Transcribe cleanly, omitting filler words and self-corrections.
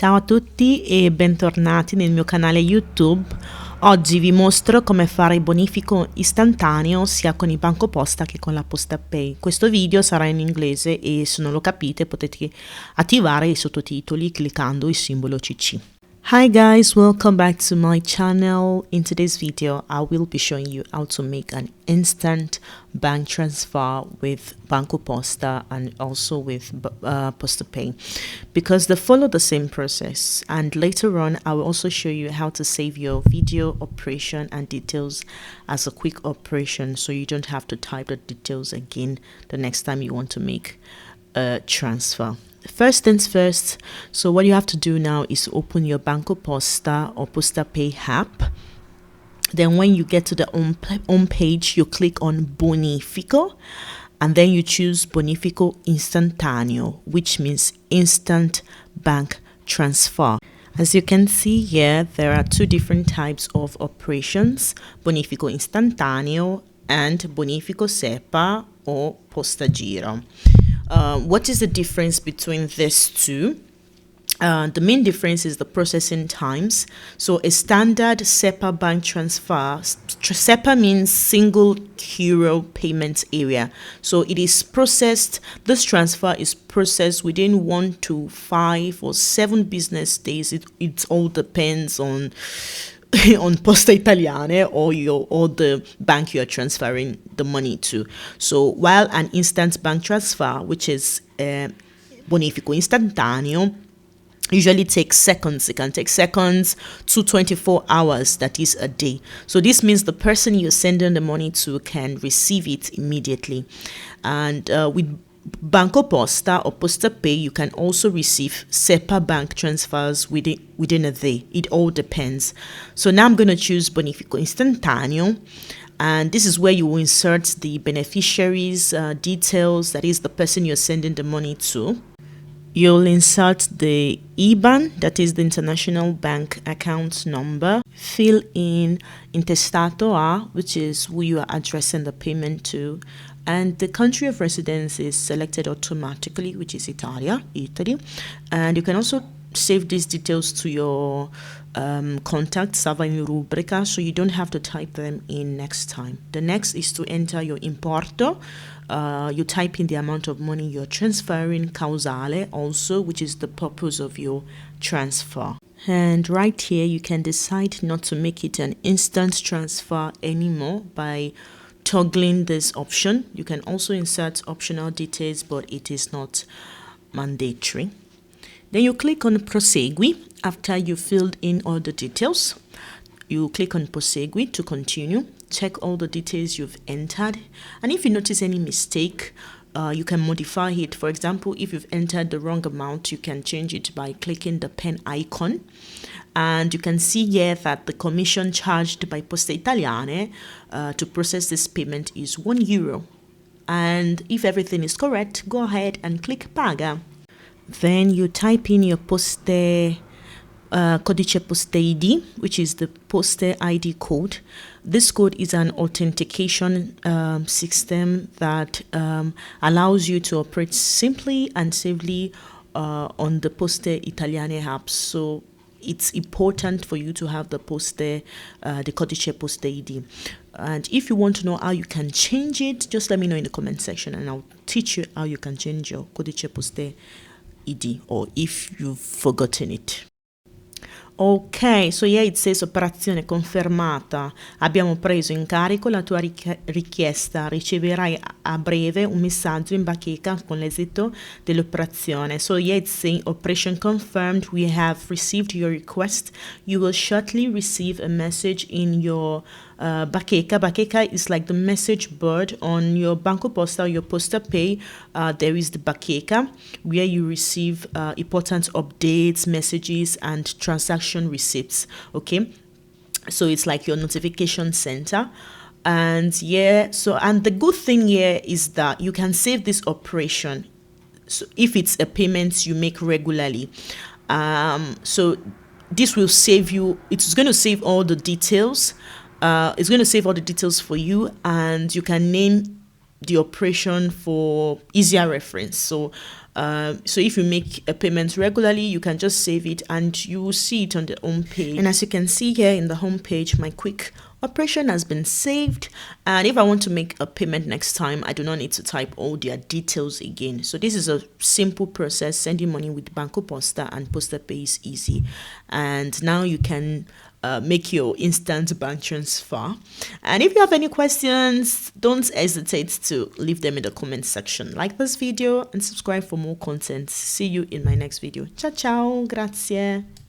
Ciao a tutti e bentornati nel mio canale YouTube. Oggi vi mostro come fare il bonifico istantaneo sia con il Bancoposta che con la POSTEPAY. Questo video sarà in inglese e se non lo capite potete attivare i sottotitoli cliccando il simbolo CC. Hi guys, welcome back to my channel. In today's video, I will be showing you how to make an instant bank transfer with Bancoposta and also with POSTEPAY, because they follow the same process. And later on, I will also show you how to save your video operation and details as a quick operation, so you don't have to type the details again the next time you want to make a transfer. First things first, so what you have to do now is open your Bancoposta or POSTEPAY app. Then when you get to the home page, you click on Bonifico and then you choose Bonifico Istantaneo, which means instant bank transfer. As you can see here, there are two different types of operations: Bonifico Istantaneo and Bonifico SEPA or Postagiro. What is the difference between these two? The main difference is the processing times. So a standard SEPA bank transfer, SEPA means single euro payment area. So it is processed, this transfer is processed within 1 to 5 or 7 business days. It all depends on Poste Italiane or the bank you are transferring the money to. So while an instant bank transfer, which is Bonifico Istantaneo, usually takes seconds. It can take seconds to 24 hours, that is a day. So this means the person you're sending the money to can receive it immediately. And with Bancoposta or POSTEPAY, you can also receive SEPA bank transfers within a day. It all depends. So now I'm going to choose Bonifico Istantaneo, and this is where you will insert the beneficiaries details, that is the person you're sending the money to. You'll insert the IBAN, that is the international bank account number. Fill in intestato A, which is who you are addressing the payment to. And the country of residence is selected automatically, which is Italy. And you can also save these details to your contact server in rubrica, so you don't have to type them in next time. The next is to enter your importo. You type in the amount of money you're transferring, causale also, which is the purpose of your transfer. And right here, you can decide not to make it an instant transfer anymore by toggling this option. You can also insert optional details, but it is not mandatory. Then you click on Prosegui after you filled in all the details. You click on Prosegui to continue. Check all the details you've entered, and if you notice any mistake, you can modify it. For example, if you've entered the wrong amount, you can change it by clicking the pen icon. And you can see here that the commission charged by Poste Italiane to process this payment is €1. And if everything is correct, go ahead and click Paga. Then you type in your Poste Codice Poste ID, which is the Poste ID code. This code is an authentication system that allows you to operate simply and safely on the Poste Italiane app. So it's important for you to have the Codice Poste ID. And if you want to know how you can change it, just let me know in the comment section and I'll teach you how you can change your Codice Poste ID, or if you've forgotten it. Ok, so here it says operazione confermata. Abbiamo preso in carico la tua richiesta. Riceverai a breve un messaggio in bacheca con l'esito dell'operazione. So here it's saying operation confirmed. We have received your request. You will shortly receive a message in your bacheca. Bacheca is like the message board on your Bancoposta or your POSTEPAY. There is the bacheca where you receive important updates, messages, and transaction receipts. Okay, so it's like your notification center. And yeah, so and the good thing here is that you can save this operation. So if it's a payment you make regularly, so this will save you. It's going to save all the details. It's going to save all the details for you, and you can name the operation for easier reference. So So if you make a payment regularly, you can just save it and you will see it on the home page. And as you can see here in the home page, my quick operation has been saved, and if I want to make a payment next time, I do not need to type all their details again. So this is a simple process. Sending money with Bancoposta and POSTEPAY is easy, and now you can make your instant bank transfer. And if you have any questions, don't hesitate to leave them in the comment section. Like this video and subscribe for more content. See you in my next video. Ciao ciao, grazie.